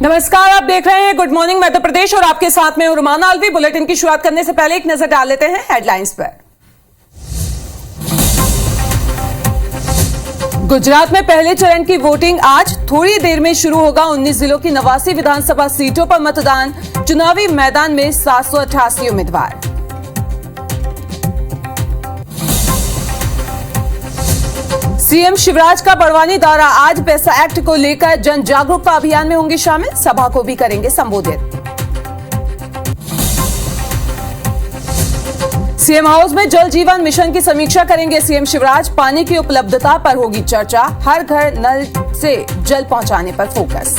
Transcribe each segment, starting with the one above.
नमस्कार, आप देख रहे हैं गुड मॉर्निंग मध्य प्रदेश और आपके साथ में रुमाना अलवी। बुलेटिन की शुरुआत करने से पहले एक नजर डाल लेते हैं हेडलाइंस पर। गुजरात में पहले चरण की वोटिंग आज थोड़ी देर में शुरू होगा। 19 जिलों की 89 विधानसभा सीटों पर मतदान। चुनावी मैदान में 788 उम्मीदवार। सीएम शिवराज का बड़वानी दौरा। आज पैसा एक्ट को लेकर जन जागरूकता अभियान में होंगे शामिल। सभा को भी करेंगे संबोधित। सीएम हाउस में जल जीवन मिशन की समीक्षा करेंगे सीएम शिवराज। पानी की उपलब्धता पर होगी चर्चा। हर घर नल से जल पहुंचाने पर फोकस।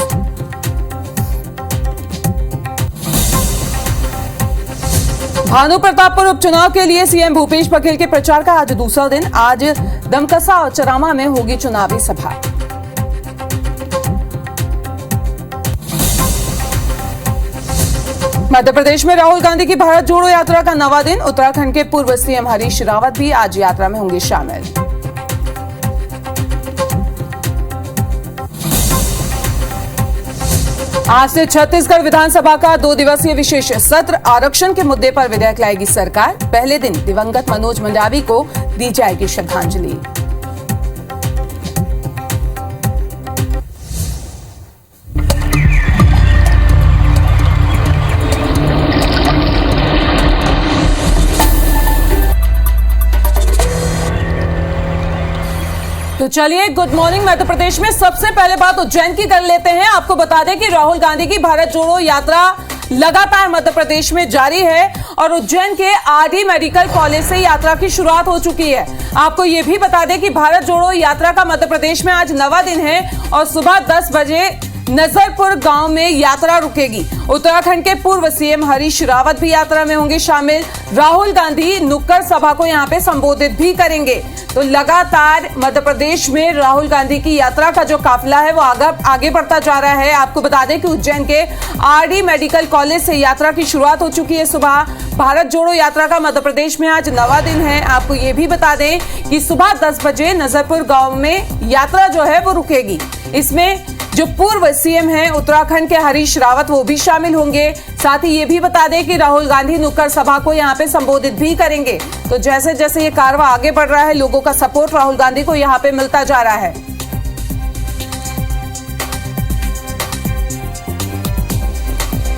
भानु प्रतापपुर उपचुनाव के लिए सीएम भूपेश बघेल के प्रचार का आज दूसरा दिन। आज दमकसा और चरामा में होगी चुनावी सभा। मध्य प्रदेश में राहुल गांधी की भारत जोड़ो यात्रा का नवा दिन। उत्तराखंड के पूर्व सीएम हरीश रावत भी आज यात्रा में होंगे शामिल। आज से छत्तीसगढ़ विधानसभा का 2 दिवसीय विशेष सत्र। आरक्षण के मुद्दे पर विधेयक लाएगी सरकार। पहले दिन दिवंगत मनोज मंडावी को दी जाएगी श्रद्धांजलि। तो चलिए गुड मॉर्निंग मध्य प्रदेश में सबसे पहले बात उज्जैन की कर लेते हैं। आपको बता दें कि राहुल गांधी की भारत जोड़ो यात्रा लगातार मध्य प्रदेश में जारी है और उज्जैन के आरडी मेडिकल कॉलेज से यात्रा की शुरुआत हो चुकी है। आपको यह भी बता दें कि भारत जोड़ो यात्रा का मध्य प्रदेश में आज नवा दिन है और सुबह 10 बजे नजरपुर गांव में यात्रा रुकेगी। उत्तराखंड के पूर्व सीएम हरीश रावत भी यात्रा में होंगे शामिल। राहुल गांधी नुक्कड़ सभा को यहां पे संबोधित भी करेंगे। तो लगातार मध्य प्रदेश में राहुल गांधी की यात्रा का जो काफिला है वो आगे बढ़ता जा रहा है। आपको बता दें कि उज्जैन के आरडी मेडिकल कॉलेज से यात्रा की शुरुआत हो चुकी है। सुबह भारत जोड़ो यात्रा का मध्य प्रदेश में आज नवा दिन है। आपको ये भी बता दें कि सुबह 10 बजे नजरपुर गांव में यात्रा जो है वो रुकेगी। इसमें जो पूर्व सीएम हैं उत्तराखंड के हरीश रावत वो भी शामिल होंगे। साथ ही ये भी बता दें कि राहुल गांधी नुक्कड़ सभा को यहाँ पे संबोधित भी करेंगे। तो जैसे जैसे ये कारवां आगे बढ़ रहा है, लोगों का सपोर्ट राहुल गांधी को यहाँ पे मिलता जा रहा है।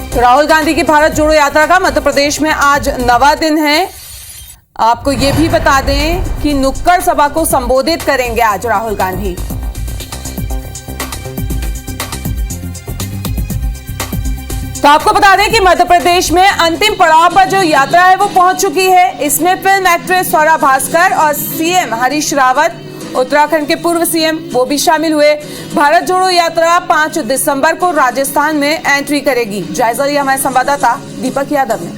तो राहुल गांधी की भारत जोड़ो यात्रा का मध्य प्रदेश में आज नवा दिन है। आपको ये भी बता दें कि नुक्कड़ सभा को संबोधित करेंगे आज राहुल गांधी। तो आपको बता दें कि मध्य प्रदेश में अंतिम पड़ाव पर जो यात्रा है वो पहुंच चुकी है। इसमें फिल्म एक्ट्रेस स्वरा भास्कर और सीएम हरीश रावत, उत्तराखंड के पूर्व सीएम वो भी शामिल हुए। भारत जोड़ो यात्रा 5 दिसंबर को राजस्थान में एंट्री करेगी। जायजा लिया हमारे संवाददाता दीपक यादव ने।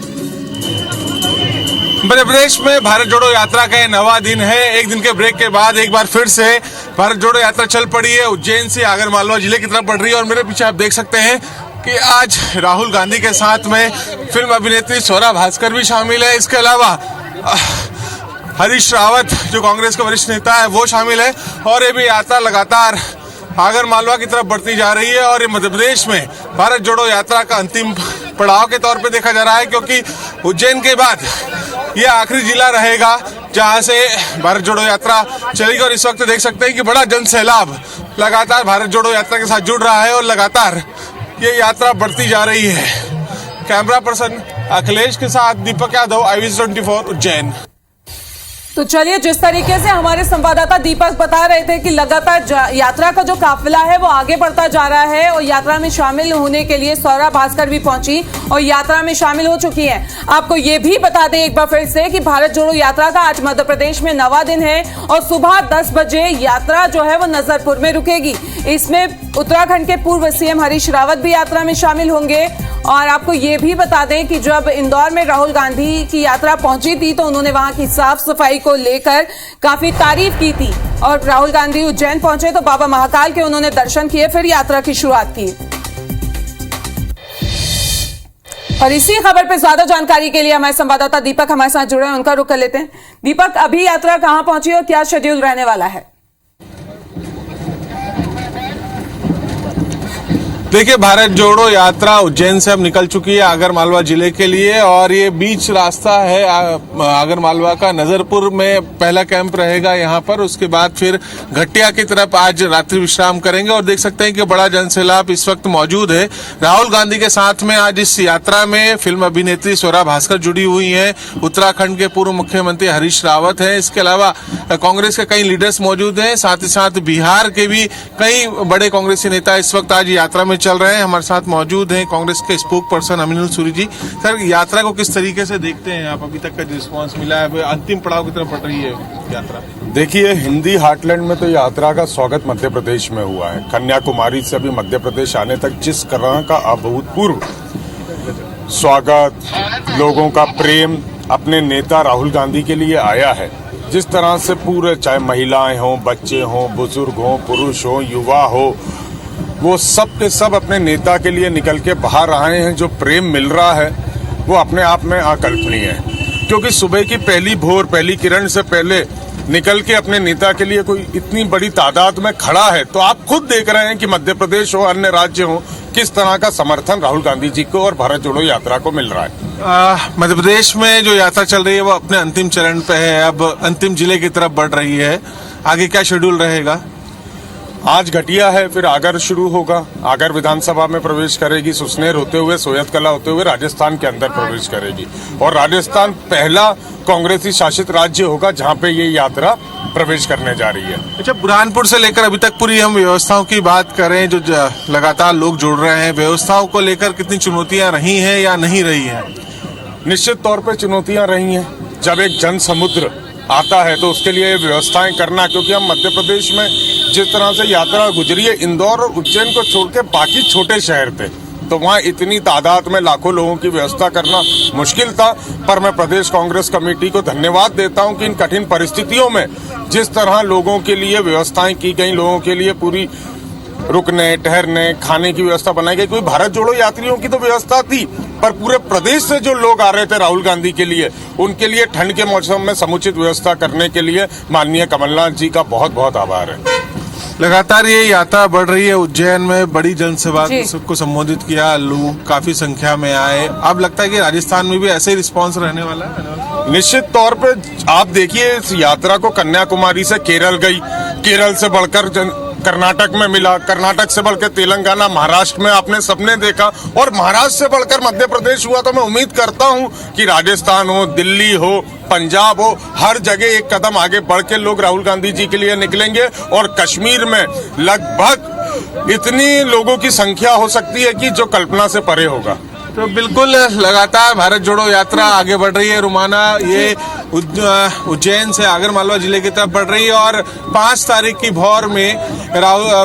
मध्य प्रदेश में भारत जोड़ो यात्रा का नवा दिन है। एक दिन के ब्रेक के बाद एक बार फिर से भारत जोड़ो यात्रा चल पड़ी है। उज्जैन से आगर मालवा जिले की तरफ बढ़ रही है और मेरे पीछे आप देख सकते हैं कि आज राहुल गांधी के साथ में फिल्म अभिनेत्री स्वरा भास्कर भी शामिल है। इसके अलावा हरीश रावत जो कांग्रेस के वरिष्ठ नेता है वो शामिल है और ये भी यात्रा लगातार आगर मालवा की तरफ बढ़ती जा रही है। और ये मध्य प्रदेश में भारत जोड़ो यात्रा का अंतिम पड़ाव के तौर पे देखा जा रहा है, क्योंकि उज्जैन के बाद ये आखिरी जिला रहेगा जहां से भारत जोड़ो यात्रा चलेगी। और इस वक्त देख सकते हैं कि बड़ा जन सैलाब लगातार भारत जोड़ो यात्रा के साथ जुड़ रहा है और लगातार ये यात्रा बढ़ती जा रही है। कैमरा पर्सन अखिलेश के साथ दीपक यादव, IVC 24 उज्जैन। तो चलिए, जिस तरीके से हमारे संवाददाता दीपक बता रहे थे कि लगातार यात्रा का जो काफिला है वो आगे बढ़ता जा रहा है और यात्रा में शामिल होने के लिए स्वरा भास्कर भी पहुंची और यात्रा में शामिल हो चुकी हैं। आपको ये भी बता दें एक बार फिर से कि भारत जोड़ो यात्रा का आज मध्य प्रदेश में नवा दिन है और सुबह 10 बजे यात्रा जो है वो नजरपुर में रुकेगी। इसमें उत्तराखंड के पूर्व सीएम हरीश रावत भी यात्रा में शामिल होंगे। और आपको ये भी बता दें कि जब इंदौर में राहुल गांधी की यात्रा पहुंची थी तो उन्होंने वहां की साफ सफाई को लेकर काफी तारीफ की थी और राहुल गांधी उज्जैन पहुंचे तो बाबा महाकाल के उन्होंने दर्शन किए, फिर यात्रा की शुरुआत की। और इसी खबर पर ज्यादा जानकारी के लिए हमारे संवाददाता दीपक हमारे साथ जुड़े हैं, उनका रुख कर लेते हैं। दीपक, अभी यात्रा कहां पहुंची और क्या शेड्यूल रहने वाला है? देखिए, भारत जोड़ो यात्रा उज्जैन से अब निकल चुकी है आगर मालवा जिले के लिए और ये बीच रास्ता है आगर मालवा का। नजरपुर में पहला कैंप रहेगा यहाँ पर, उसके बाद फिर घटिया की तरफ आज रात्रि विश्राम करेंगे। और देख सकते हैं कि बड़ा जनसैलाब इस वक्त मौजूद है। राहुल गांधी के साथ में आज इस यात्रा में फिल्म अभिनेत्री स्वरा भास्कर जुड़ी हुई है, उत्तराखंड के पूर्व मुख्यमंत्री हरीश रावत है, इसके अलावा कांग्रेस के कई लीडर्स मौजूद हैं, साथ ही साथ बिहार के भी कई बड़े कांग्रेसी नेता इस वक्त आज यात्रा में चल रहे हैं। हमारे साथ मौजूद हैं कांग्रेस के स्पोक पर्सन अमीनुल सूरी जी। सर, यात्रा को किस तरीके से देखते हैं आप? अभी तक का रिस्पांस मिला है, अंतिम पड़ाव की तरफ बढ़ रही है यात्रा। देखिए, हिंदी हार्टलैंड में तो यात्रा का स्वागत मध्य प्रदेश में हुआ है। कन्याकुमारी से अभी मध्य प्रदेश आने तक जिस तरह का अभूतपूर्व स्वागत, लोगों का प्रेम अपने नेता राहुल गांधी के लिए आया है, जिस तरह से पूरे, चाहे महिलाएं हों, बच्चे हों, बुजुर्ग हों, पुरुष हों, युवा हो, वो सब के सब अपने नेता के लिए निकल के बाहर आए हैं। जो प्रेम मिल रहा है वो अपने आप में अकल्पनीय है, क्योंकि सुबह की पहली भोर, पहली किरण से पहले निकल के अपने नेता के लिए कोई इतनी बड़ी तादाद में खड़ा है, तो आप खुद देख रहे हैं कि मध्य प्रदेश हो, अन्य राज्य हो, किस तरह का समर्थन राहुल गांधी जी को और भारत जोड़ो यात्रा को मिल रहा है। मध्य प्रदेश में जो यात्रा चल रही है वो अपने अंतिम चरण पे है, अब अंतिम जिले की तरफ बढ़ रही है। आगे क्या शेड्यूल रहेगा? आज घटिया है, फिर आगर शुरू होगा। आगर विधानसभा में प्रवेश करेगी, सुसनेर होते हुए, सोयत कला होते हुए राजस्थान के अंदर प्रवेश करेगी। और राजस्थान पहला कांग्रेसी शासित राज्य होगा जहां पे ये यात्रा प्रवेश करने जा रही है। अच्छा, बुरहानपुर से लेकर अभी तक पूरी हम व्यवस्थाओं की बात करें, जो लगातार लोग जुड़ रहे हैं, व्यवस्थाओं को लेकर कितनी चुनौतियां रही हैं या नहीं रही हैं? निश्चित तौर पे चुनौतियां रही हैं। जब एक जन समुद्र आता है तो उसके लिए व्यवस्थाएं करना, क्योंकि हम मध्य प्रदेश में जिस तरह से यात्रा गुजरी है, इंदौर और उज्जैन को छोड़ के बाकी छोटे शहर थे, तो वहाँ इतनी तादाद में लाखों लोगों की व्यवस्था करना मुश्किल था। पर मैं प्रदेश कांग्रेस कमेटी को धन्यवाद देता हूँ कि इन कठिन परिस्थितियों में जिस तरह लोगों के लिए व्यवस्थाएं की गई, लोगों के लिए पूरी रुकने, ठहरने, खाने की व्यवस्था बनाई गई। कोई भारत जोड़ो यात्रियों की तो व्यवस्था थी, पर पूरे प्रदेश से जो लोग आ रहे थे राहुल गांधी के लिए, उनके लिए ठंड के मौसम में समुचित व्यवस्था करने के लिए माननीय कमलनाथ जी का बहुत बहुत आभार है। लगातार ये यात्रा बढ़ रही है। उज्जैन में बड़ी जनसभा को संबोधित किया, लोग काफी संख्या में आए। अब लगता है कि राजस्थान में भी ऐसे ही रिस्पांस रहने वाला है? निश्चित तौर पे आप देखिए, इस यात्रा को कन्याकुमारी से केरल गई, केरल से बढ़कर कर्नाटक में मिला, कर्नाटक से बढ़कर तेलंगाना, महाराष्ट्र में आपने सबने देखा, और महाराष्ट्र से बढ़कर मध्य प्रदेश हुआ। तो मैं उम्मीद करता हूं कि राजस्थान हो, दिल्ली हो, पंजाब हो, हर जगह एक कदम आगे बढ़ के लोग राहुल गांधी जी के लिए निकलेंगे। और कश्मीर में लगभग इतनी लोगों की संख्या हो सकती है कि जो कल्पना से परे होगा। तो बिल्कुल लगातार भारत जोड़ो यात्रा आगे बढ़ रही है। रुमाना, ये उज्जैन से आगर मालवा जिले की तरफ बढ़ रही है और 5 तारीख की भोर में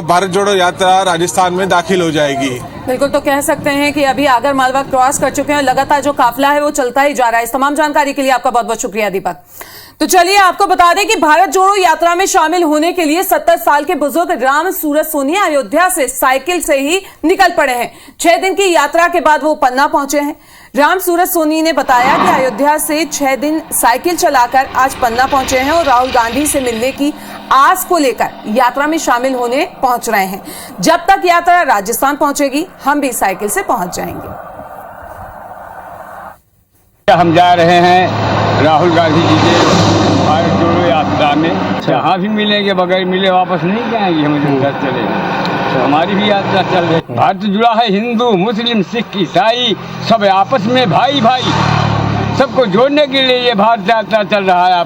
भारत जोड़ो यात्रा राजस्थान में दाखिल हो जाएगी। बिल्कुल, तो कह सकते हैं कि अभी आगर मालवा क्रॉस कर चुके हैं, लगातार जो काफिला है वो चलता ही जा रहा है। इस तमाम जानकारी के लिए आपका बहुत बहुत शुक्रिया दीपक। तो चलिए आपको बता दें कि भारत जोड़ो यात्रा में शामिल होने के लिए 70 साल के बुजुर्ग राम सूरत सोनी अयोध्या से साइकिल से ही निकल पड़े हैं। 6 दिन की यात्रा के बाद वो पन्ना पहुंचे हैं। राम सूरत सोनी ने बताया कि अयोध्या से 6 दिन साइकिल चलाकर आज पन्ना पहुंचे हैं और राहुल गांधी से मिलने की आस को लेकर यात्रा में शामिल होने पहुंच रहे हैं। जब तक यात्रा राजस्थान पहुंचेगी, हम भी साइकिल से पहुंच जाएंगे। हम जा रहे हैं राहुल गांधी जी के भारत जोड़ो यात्रा में। जहाँ भी मिलेंगे, बगैर मिले वापस नहीं जाएंगे, हम घर चलेंगे। तो हमारी भी यात्रा चल रही है। भारत जुड़ा है हिंदू, मुस्लिम, सिख, ईसाई, सब आपस में भाई भाई, सबको जोड़ने के लिए ये भारत यात्रा चल रहा है।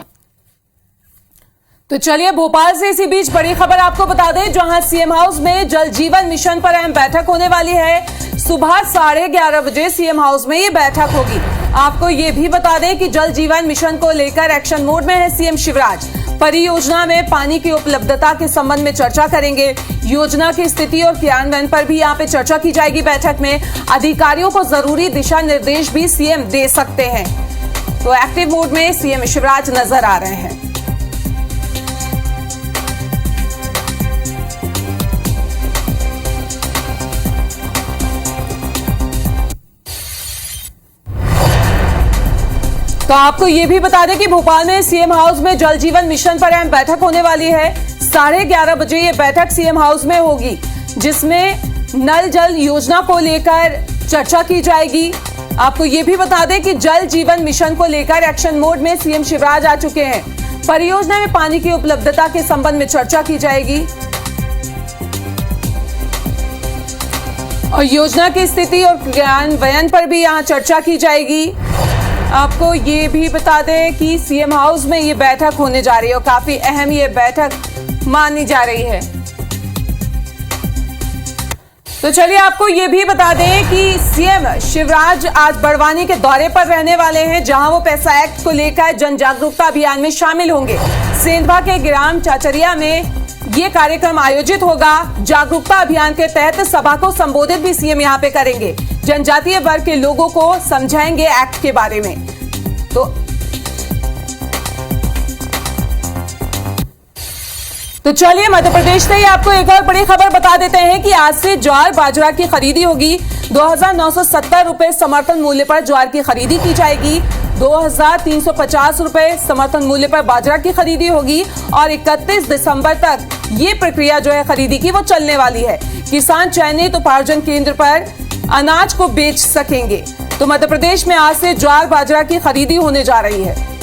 तो चलिए भोपाल से इसी बीच बड़ी खबर आपको बता दें, जहां सीएम हाउस में जल जीवन मिशन पर अहम बैठक होने वाली है। सुबह 11:30 बजे सीएम हाउस में ये बैठक होगी। आपको ये भी बता दें कि जल जीवन मिशन को लेकर एक्शन मोड में है सीएम शिवराज। परियोजना में पानी की उपलब्धता के संबंध में चर्चा करेंगे। योजना की स्थिति और क्रियान्वयन पर भी यहाँ पे चर्चा की जाएगी। बैठक में अधिकारियों को जरूरी दिशा निर्देश भी सीएम दे सकते हैं। तो एक्टिव मोड में सीएम शिवराज नजर आ रहे हैं। तो आपको ये भी बता दें कि भोपाल में सीएम हाउस में जल जीवन मिशन पर अहम बैठक होने वाली है। 11:30 बजे ये बैठक सीएम हाउस में होगी, जिसमें नल जल योजना को लेकर चर्चा की जाएगी। आपको यह भी बता दें कि जल जीवन मिशन को लेकर एक्शन मोड में सीएम शिवराज आ चुके हैं। परियोजना में पानी की उपलब्धता के संबंध में चर्चा की जाएगी और योजना की स्थिति और क्रियान्वयन पर भी यहां चर्चा की जाएगी। आपको ये भी बता दें कि सीएम हाउस में ये बैठक होने जा रही है और काफी अहम ये बैठक मानी जा रही है। तो चलिए आपको ये भी बता दें कि सीएम शिवराज आज बड़वानी के दौरे पर रहने वाले हैं, जहां वो पैसा एक्ट को लेकर जन जागरूकता अभियान में शामिल होंगे। सेंधवा के ग्राम चाचरिया में ये कार्यक्रम आयोजित होगा। जागरूकता अभियान के तहत सभा को संबोधित भी सीएम यहां पे करेंगे। जनजातीय वर्ग के लोगों को समझाएंगे एक्ट के बारे में। तो चलिए मध्य प्रदेश से ही आपको एक और बड़ी खबर बता देते हैं कि आज से ज्वार बाजरा की खरीदी होगी। 2,970 रुपए समर्थन मूल्य पर ज्वार की खरीदी की जाएगी। 2,350 रुपए समर्थन मूल्य पर बाजरा की खरीदी होगी और 31 दिसंबर तक ये प्रक्रिया जो है खरीदी की वो चलने वाली है। किसान चयनित उपार्जन केंद्र पर अनाज को बेच सकेंगे। तो मध्य प्रदेश में आज से ज्वार बाजरा की खरीदी होने जा रही है।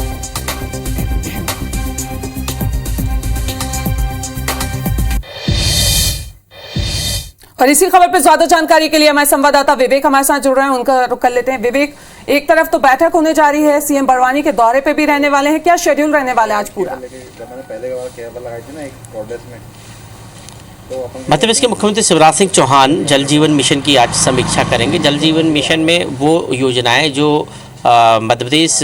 और इसी खबर पर ज्यादा जानकारी के लिए हमारे संवाददाता विवेक हमारे साथ जुड़ रहे हैं, उनका रुख कर लेते हैं। विवेक, एक तरफ तो बैठक होने जा रही है, सीएम बड़वानी के दौरे पे भी रहने वाले हैं, क्या शेड्यूल रहने वाला है आज पूरा? मध्य प्रदेश के मुख्यमंत्री शिवराज सिंह चौहान जल जीवन मिशन की आज समीक्षा करेंगे। जल जीवन मिशन में वो योजनाएं जो मध्य प्रदेश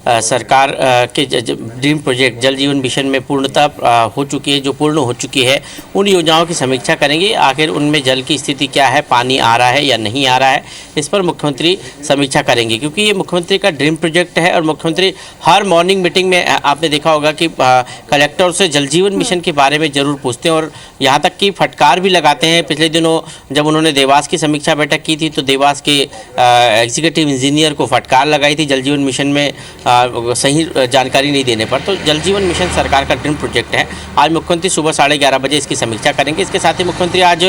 सरकार के ड्रीम प्रोजेक्ट जल जीवन मिशन में पूर्णतः हो चुकी है, जो पूर्ण हो चुकी है, उन योजनाओं की समीक्षा करेंगे। आखिर उनमें जल की स्थिति क्या है, पानी आ रहा है या नहीं आ रहा है, इस पर मुख्यमंत्री समीक्षा करेंगे। क्योंकि ये मुख्यमंत्री का ड्रीम प्रोजेक्ट है और मुख्यमंत्री हर मॉर्निंग मीटिंग में आपने देखा होगा कि कलेक्टर से जल जीवन मिशन के बारे में ज़रूर पूछते हैं और यहाँ तक कि फटकार भी लगाते हैं। पिछले दिनों जब उन्होंने देवास की समीक्षा बैठक की थी तो देवास के एग्जीक्यूटिव इंजीनियर को फटकार लगाई थी जल जीवन मिशन में सही जानकारी नहीं देने पर। तो जल जीवन मिशन सरकार का ड्रीम प्रोजेक्ट है। आज मुख्यमंत्री सुबह 11:30 बजे इसकी समीक्षा करेंगे। इसके साथ ही मुख्यमंत्री आज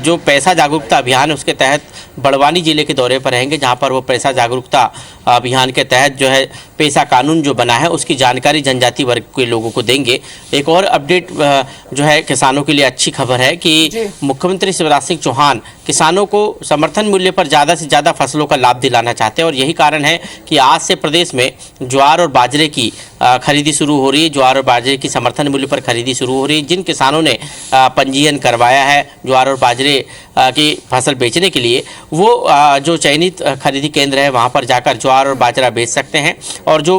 जो पैसा जागरूकता अभियान है उसके तहत बड़वानी जिले के दौरे पर रहेंगे, जहां पर वो पैसा जागरूकता अभियान के तहत जो है पैसा कानून जो बना है उसकी जानकारी जनजाति वर्ग के लोगों को देंगे। एक और अपडेट जो है किसानों के लिए अच्छी खबर है कि मुख्यमंत्री शिवराज सिंह चौहान किसानों को समर्थन मूल्य पर ज़्यादा से ज़्यादा फसलों का लाभ दिलाना चाहते हैं और यही कारण है कि आज से प्रदेश में ज्वार और बाजरे की खरीदी शुरू हो रही है। ज्वार और बाजरे की समर्थन मूल्य पर खरीदी शुरू हो रही है। जिन किसानों ने पंजीयन करवाया है ज्वार और बाजरे की फसल बेचने के लिए, वो जो चयनित खरीदी केंद्र है वहाँ पर जाकर ज्वार और बाजरा बेच सकते हैं और जो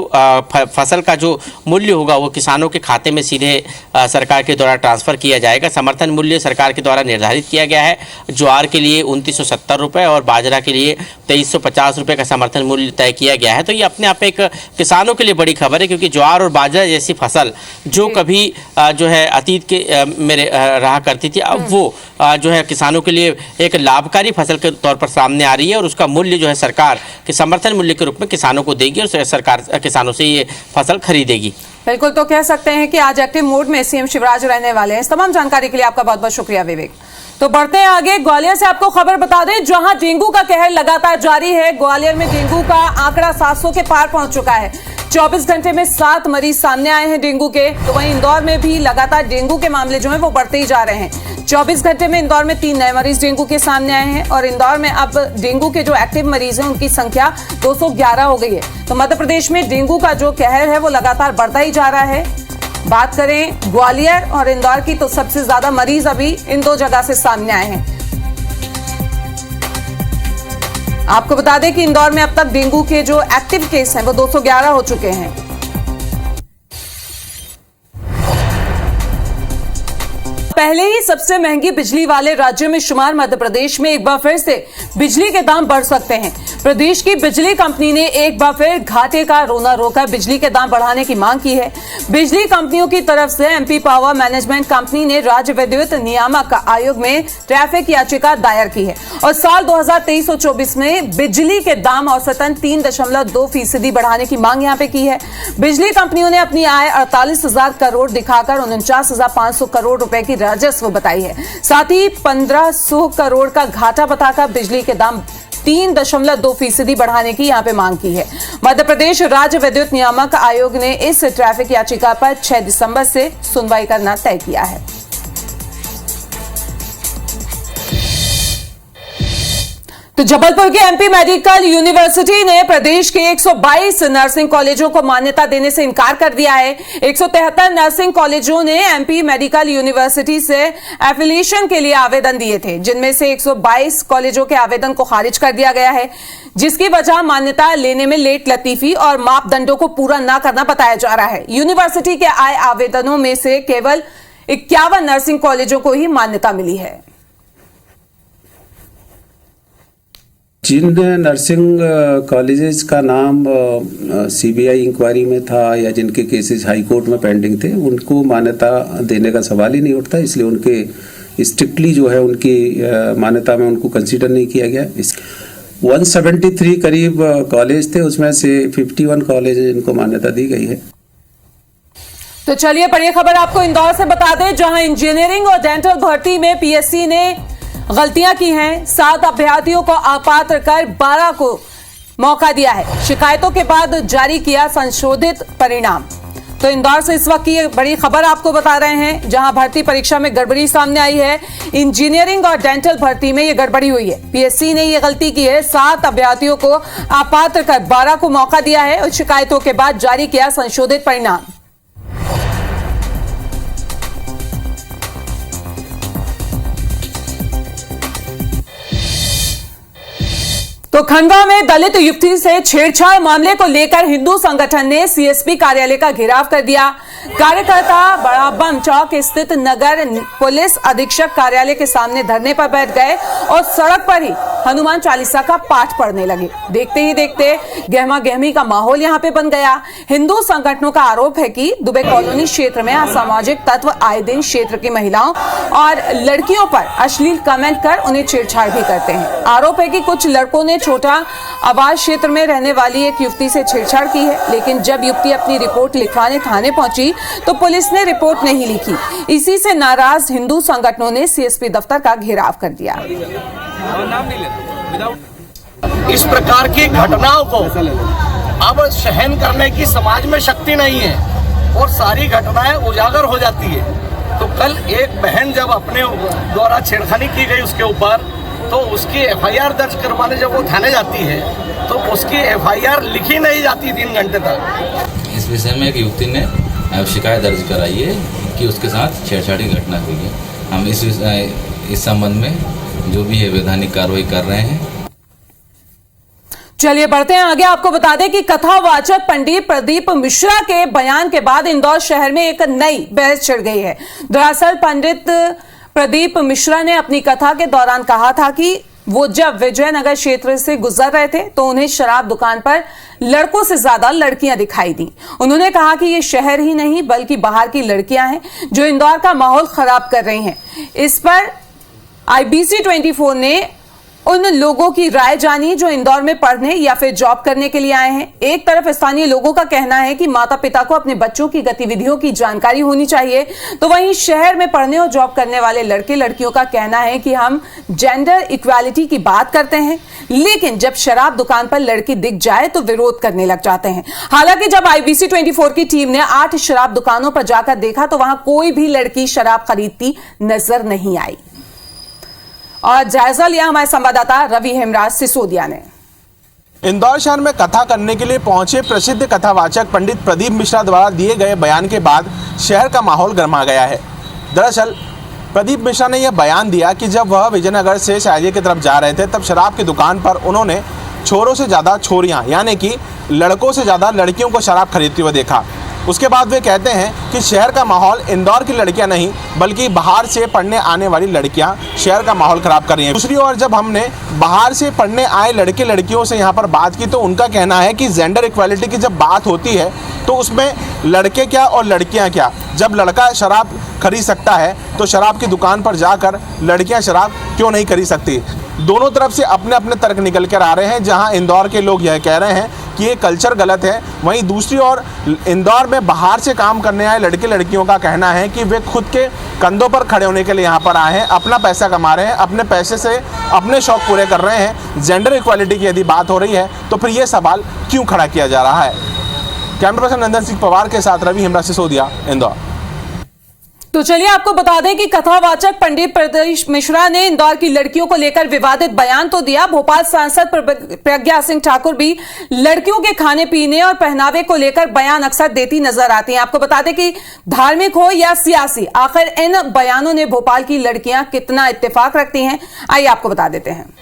फसल का जो मूल्य होगा वो किसानों के खाते में सीधे सरकार के द्वारा ट्रांसफ़र किया जाएगा। समर्थन मूल्य सरकार के द्वारा निर्धारित किया गया है। ज्वार के लिए 2970 रुपये और बाजरा के लिए 2350 रुपये का समर्थन मूल्य तय किया गया है। तो ये अपने आप एक किसानों के लिए बड़ी खबर है, क्योंकि ज्वार और बाजरा जैसी फसल जो कभी जो है अतीत के में रहा करती थी, अब वो जो है किसानों के लिए एक लाभकारी फसल के तौर पर सामने आ रही है और उसका मूल्य जो है सरकार के समर्थन मूल्य के रूप में किसानों को देगी और सरकार किसानों से ये फसल खरीदेगी। बिल्कुल, तो कह सकते हैं कि आज एक्टिव मोड में सीएम शिवराज रहने वाले हैं। इस तमाम जानकारी के लिए आपका बहुत बहुत शुक्रिया विवेक। तो बढ़ते हैं आगे, ग्वालियर से आपको खबर बता दें, जहां डेंगू का कहर लगातार जारी है। ग्वालियर में डेंगू का आंकड़ा 700 के पार पहुंच चुका है। 24 घंटे में 7 मरीज सामने आए हैं डेंगू के। तो वहीं इंदौर में भी लगातार डेंगू के मामले जो है वो बढ़ते ही जा रहे हैं। 24 घंटे में इंदौर में 3 नए मरीज डेंगू के सामने आए हैं और इंदौर में अब डेंगू के जो एक्टिव मरीज हैं उनकी संख्या 211 हो गई है। तो मध्य प्रदेश में डेंगू का जो कहर है वो लगातार बढ़ता ही जा रहा है। बात करें ग्वालियर और इंदौर की तो सबसे ज्यादा मरीज अभी इन दो जगह से सामने आए हैं। आपको बता दें कि इंदौर में अब तक डेंगू के जो एक्टिव केस हैं वो 211 हो चुके हैं। पहले ही सबसे महंगी बिजली वाले राज्य में शुमार मध्य प्रदेश में एक बार फिर से बिजली के दाम बढ़ सकते हैं। प्रदेश की बिजली कंपनी ने एक बार फिर घाटे का रोना रोकर बिजली के दाम बढ़ाने की मांग की है। बिजली कंपनियों की तरफ से एमपी पावर मैनेजमेंट कंपनी ने राज्य विद्युत नियामक आयोग में ट्रैफिक याचिका दायर की है और साल 2023-24 में बिजली के दाम औसतन 3.2% बढ़ाने की मांग यहां पे की है। बिजली कंपनियों ने अपनी आय 48,000 करोड़ दिखाकर 49,500 करोड़ रुपए की राजस्व बताई है। साथ ही 1500 करोड़ का घाटा बताकर बिजली के दाम 3.2% बढ़ाने की यहां पे मांग की है। मध्य प्रदेश राज्य विद्युत नियामक आयोग ने इस ट्रैफिक याचिका पर 6 दिसंबर से सुनवाई करना तय किया है। तो जबलपुर के एमपी मेडिकल यूनिवर्सिटी ने प्रदेश के 122 नर्सिंग कॉलेजों को मान्यता देने से इनकार कर दिया है। 173 नर्सिंग कॉलेजों ने एमपी मेडिकल यूनिवर्सिटी से एफिलिएशन के लिए आवेदन दिए थे, जिनमें से 122 कॉलेजों के आवेदन को खारिज कर दिया गया है, जिसकी वजह मान्यता लेने में लेट लतीफी और मापदंडों को पूरा न करना बताया जा रहा है। यूनिवर्सिटी के आए आवेदनों में से केवल 51 नर्सिंग कॉलेजों को ही मान्यता मिली है। जिन नर्सिंग कॉलेजेस का नाम सीबीआई इंक्वायरी में था या जिनके केसेस हाई कोर्ट में पेंडिंग थे, उनको मान्यता देने का सवाल ही नहीं उठता, इसलिए उनके स्ट्रिक्टली जो है उनकी मान्यता में उनको कंसीडर नहीं किया गया। 173 करीब कॉलेज थे, उसमें से 51 कॉलेज इनको मान्यता दी गई है। तो चलिए बड़ी खबर आपको इंदौर से बता दें, जहां इंजीनियरिंग और डेंटल भर्ती में पीएससी ने गलतियां की हैं। 7 अभ्यर्थियों को अपात्र कर 12 को मौका दिया है। शिकायतों के बाद जारी किया संशोधित परिणाम। तो इंदौर से इस वक्त की बड़ी खबर आपको बता रहे हैं, जहां भर्ती परीक्षा में गड़बड़ी सामने आई है। इंजीनियरिंग और डेंटल भर्ती में यह गड़बड़ी हुई है। पीएससी ने यह गलती की है, 7 अभ्यर्थियों को अपात्र कर 12 को मौका दिया है और शिकायतों के बाद जारी किया संशोधित परिणाम। तो खंडवा में दलित युवती से छेड़छाड़ मामले को लेकर हिंदू संगठन ने सीएसपी कार्यालय का घेराव कर दिया। कार्यकर्ता बड़ा बम चौक स्थित नगर पुलिस अधीक्षक कार्यालय के सामने धरने पर बैठ गए और सड़क पर ही हनुमान चालीसा का पाठ पढ़ने लगे। देखते ही देखते गहमा गहमी का माहौल यहां पे बन गया। हिंदू संगठनों का आरोप है कि दुबे कॉलोनी क्षेत्र में असामाजिक तत्व आए दिन क्षेत्र की महिलाओं और लड़कियों पर अश्लील कमेंट कर उन्हें छेड़छाड़ भी करते हैं। आरोप है कि कुछ लड़कों ने छोटा आवास क्षेत्र में रहने वाली एक युवती से छेड़छाड़ की है, लेकिन जब युवती अपनी रिपोर्ट लिखवाने थाने पहुंची तो पुलिस ने रिपोर्ट नहीं लिखी। इसी से नाराज हिंदू संगठनों ने सीएसपी दफ्तर का घेराव कर दिया। इस प्रकार की घटनाओं को अब सहन करने की समाज में शक्ति नहीं है और सारी घटनाएं उजागर हो जाती है। तो कल एक बहन जब अपने द्वारा छेड़खानी की गई उसके ऊपर, तो उसकी एफआईआर दर्ज करवाने जब वो थाने जाती है तो उसकी एफआईआर लिखी नहीं जाती 3 घंटे तक। इस विषय में एक युवती ने शिकायत दर्ज कराई है कि उसके साथ छेड़छाड़ की घटना हुई है। हम इस संबंध में जो भी है वैधानिक कार्रवाई कर रहे हैं। चलिए बढ़ते हैं आगे। आपको बता दें कि कथावाचक पंडित प्रदीप मिश्रा के बयान के बाद इंदौर शहर में एक नई बहस छिड़ गई है। दरअसल पंडित प्रदीप मिश्रा ने अपनी कथा के दौरान कहा था कि वो जब विजयनगर क्षेत्र से गुजर रहे थे तो उन्हें शराब दुकान पर लड़कों से ज्यादा लड़कियां दिखाई दी। उन्होंने कहा कि ये शहर ही नहीं बल्कि बाहर की लड़कियां हैं जो इंदौर का माहौल खराब कर रही हैं। इस पर IBC 24 ने उन लोगों की राय जानी जो इंदौर में पढ़ने या फिर जॉब करने के लिए आए हैं। एक तरफ स्थानीय लोगों का कहना है कि माता पिता को अपने बच्चों की गतिविधियों की जानकारी होनी चाहिए, तो वहीं शहर में पढ़ने और जॉब करने वाले लड़के लड़कियों का कहना है कि हम जेंडर इक्वालिटी की बात करते हैं, लेकिन जब शराब दुकान पर लड़की दिख जाए तो विरोध करने लग जाते हैं। हालांकि जब IBC 24 की टीम ने 8 शराब दुकानों पर जाकर देखा तो वहां कोई भी लड़की शराब खरीदती नजर नहीं आई। और जायजा लिया हमारे संवाददाता रवि हेमराज सिसोदिया ने। इंदौर शहर में कथा करने के लिए पहुंचे प्रसिद्ध कथावाचक पंडित प्रदीप मिश्रा द्वारा दिए गए बयान के बाद शहर का माहौल गर्मा गया है। दरअसल प्रदीप मिश्रा ने यह बयान दिया कि जब वह विजयनगर से शायरी की तरफ जा रहे थे तब शराब की दुकान पर उन्होंने छोरों से ज़्यादा छोरियां यानी कि लड़कों से ज़्यादा लड़कियों को शराब खरीदते हुए देखा। उसके बाद वे कहते हैं कि शहर का माहौल इंदौर की लड़कियां नहीं बल्कि बाहर से पढ़ने आने वाली लड़कियां शहर का माहौल खराब कर रही हैं। दूसरी ओर जब हमने बाहर से पढ़ने आए लड़के लड़कियों से यहां पर बात की तो उनका कहना है कि जेंडर इक्वालिटी की जब बात होती है तो उसमें लड़के क्या और लड़कियां क्या। जब लड़का शराब खरीद सकता है तो शराब की दुकान पर जाकर लड़कियां शराब क्यों नहीं खरीद सकती। दोनों तरफ से अपने अपने तर्क निकल कर आ रहे हैं। जहां इंदौर के लोग यह कह रहे हैं कि ये कल्चर गलत है। वहीं दूसरी ओर इंदौर में बाहर से काम करने आए लड़के लड़कियों का कहना है कि वे खुद के कंधों पर खड़े होने के लिए यहाँ पर आए हैं, अपना पैसा कमा रहे हैं, अपने पैसे से अपने शौक पूरे कर रहे हैं। जेंडर इक्वालिटी की यदि बात हो रही है तो फिर ये सवाल क्यों खड़ा किया जा रहा है? कैमरा पर्सन नंदन सिंह पवार के साथ रवि हिमरा सिसोदिया, इंदौर। तो चलिए आपको बता दें कि कथावाचक पंडित प्रदेश मिश्रा ने इंदौर की लड़कियों को लेकर विवादित बयान तो दिया। भोपाल सांसद प्रज्ञा सिंह ठाकुर भी लड़कियों के खाने पीने और पहनावे को लेकर बयान अक्सर देती नजर आती हैं। आपको बता दें कि धार्मिक हो या सियासी, आखिर इन बयानों ने भोपाल की लड़कियां कितना इत्तेफाक रखती हैं, आइए आपको बता देते हैं।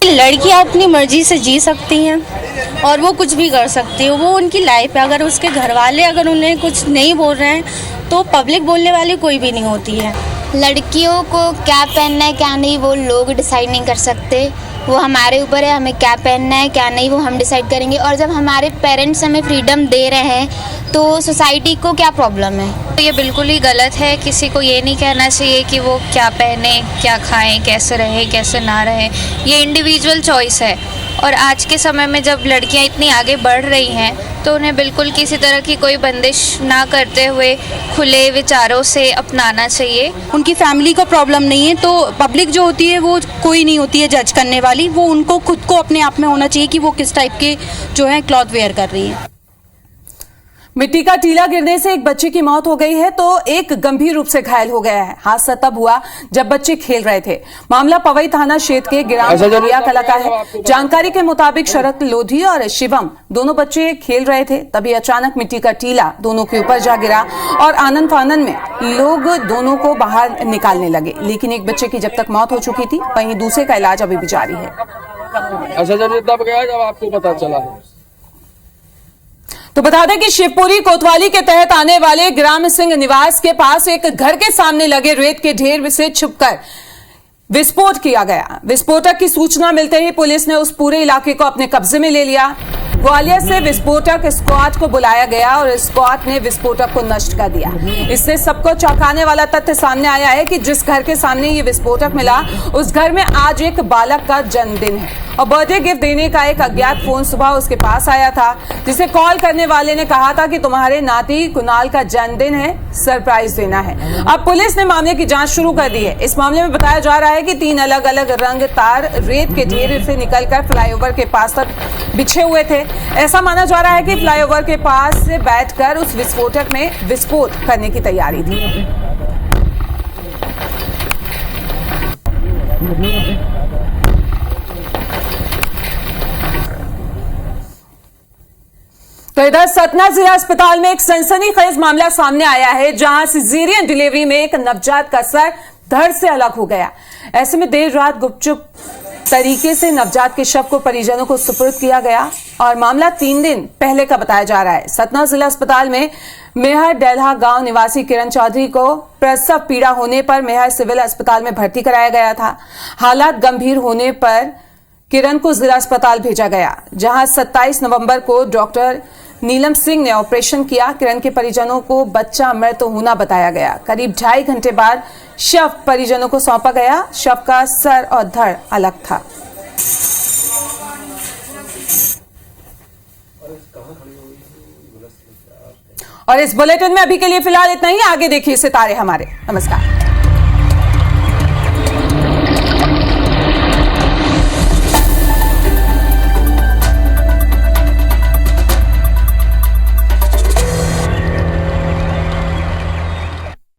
लड़कियां अपनी मर्जी से जी सकती हैं और वो कुछ भी कर सकती है, वो उनकी लाइफ है। अगर उसके घर वाले अगर उन्हें कुछ नहीं बोल रहे हैं तो पब्लिक बोलने वाली कोई भी नहीं होती है। लड़कियों को क्या पहनना है क्या नहीं वो लोग डिसाइड नहीं कर सकते, वो हमारे ऊपर है, हमें क्या पहनना है क्या नहीं वो हम डिसाइड करेंगे। और जब हमारे पेरेंट्स हमें फ्रीडम दे रहे हैं तो सोसाइटी को क्या प्रॉब्लम है? तो ये बिल्कुल ही गलत है। किसी को ये नहीं कहना चाहिए कि वो क्या पहने, क्या खाएं, कैसे रहें, कैसे ना रहें। ये इंडिविजुअल चॉइस है। और आज के समय में जब लड़कियां इतनी आगे बढ़ रही हैं तो उन्हें बिल्कुल किसी तरह की कोई बंदिश ना करते हुए खुले विचारों से अपनाना चाहिए। उनकी फैमिली को प्रॉब्लम नहीं है तो पब्लिक जो होती है वो कोई नहीं होती है जज करने वाली। वो उनको खुद को अपने आप में होना चाहिए कि वो किस टाइप के जो है क्लॉथ वेयर कर रही है। मिट्टी का टीला गिरने से एक बच्चे की मौत हो गई है तो एक गंभीर रूप से घायल हो गया है। हादसा तब हुआ जब बच्चे खेल रहे थे। मामला पवई थाना क्षेत्र के गिरिया कला का है। जानकारी के मुताबिक शरद लोधी और शिवम दोनों बच्चे खेल रहे थे, तभी अचानक मिट्टी का टीला दोनों के ऊपर जा गिरा और आनंद फानन में लोग दोनों को बाहर निकालने लगे, लेकिन एक बच्चे की जब तक मौत हो चुकी थी वहीं दूसरे का इलाज अभी भी जारी है। अच्छा जब गया जब आपको पता चला है? तो बता दें कि शिवपुरी कोतवाली के तहत आने वाले ग्राम सिंह निवास के पास एक घर के सामने लगे रेत के ढेर से छुपकर विस्फोट किया गया। विस्फोटक की सूचना मिलते ही पुलिस ने उस पूरे इलाके को अपने कब्जे में ले लिया। ग्वालियर से विस्फोटक स्क्वाड को बुलाया गया और स्क्वाड ने विस्फोटक को नष्ट कर दिया। इससे सबको चौंकाने वाला तथ्य सामने आया है कि जिस घर के सामने ये विस्फोटक मिला उस घर में आज एक बालक का जन्मदिन है और बर्थडे गिफ्ट देने का एक अज्ञात फोन सुबह उसके पास आया था, जिसे कॉल करने वाले ने कहा था कि तुम्हारे नाती कुणाल का जन्मदिन है, सरप्राइज देना है। अब पुलिस ने मामले की जांच शुरू कर दी है। इस मामले में बताया जा रहा है कि 3 अलग अलग रंग तार रेत के ढेर से निकलकर फ्लाईओवर के पास तक बिछे हुए थे। ऐसा माना जा रहा है कि फ्लाईओवर के पास से बैठकर उस विस्फोटक में विस्फोट करने की तैयारी थी। तो इधर सतना जिला अस्पताल में एक सनसनीखेज मामला सामने आया है, जहां सिजेरियन डिलीवरी में एक नवजात का सर धड़ से अलग हो गया। ऐसे में देर रात गुपचुप तरीके से नवजात के शव को परिजनों को सुपुर्द किया गया और मामला 3 दिन पहले का बताया जा रहा है। सतना जिला अस्पताल में मेहर डेल्हा गांव निवासी किरण चौधरी को प्रसव पीड़ा होने पर मेहर सिविल अस्पताल में भर्ती कराया गया था। हालात गंभीर होने पर किरण को जिला अस्पताल भेजा गया, जहां 27 नवंबर को डॉक्टर नीलम सिंह ने ऑपरेशन किया। किरण के परिजनों को बच्चा मृत होना बताया गया। करीब 2.5 घंटे बाद शव परिजनों को सौंपा गया। शव का सर और धड़ अलग था। और इस बुलेटिन में अभी के लिए फिलहाल इतना ही। आगे देखिए सितारे हमारे। नमस्कार।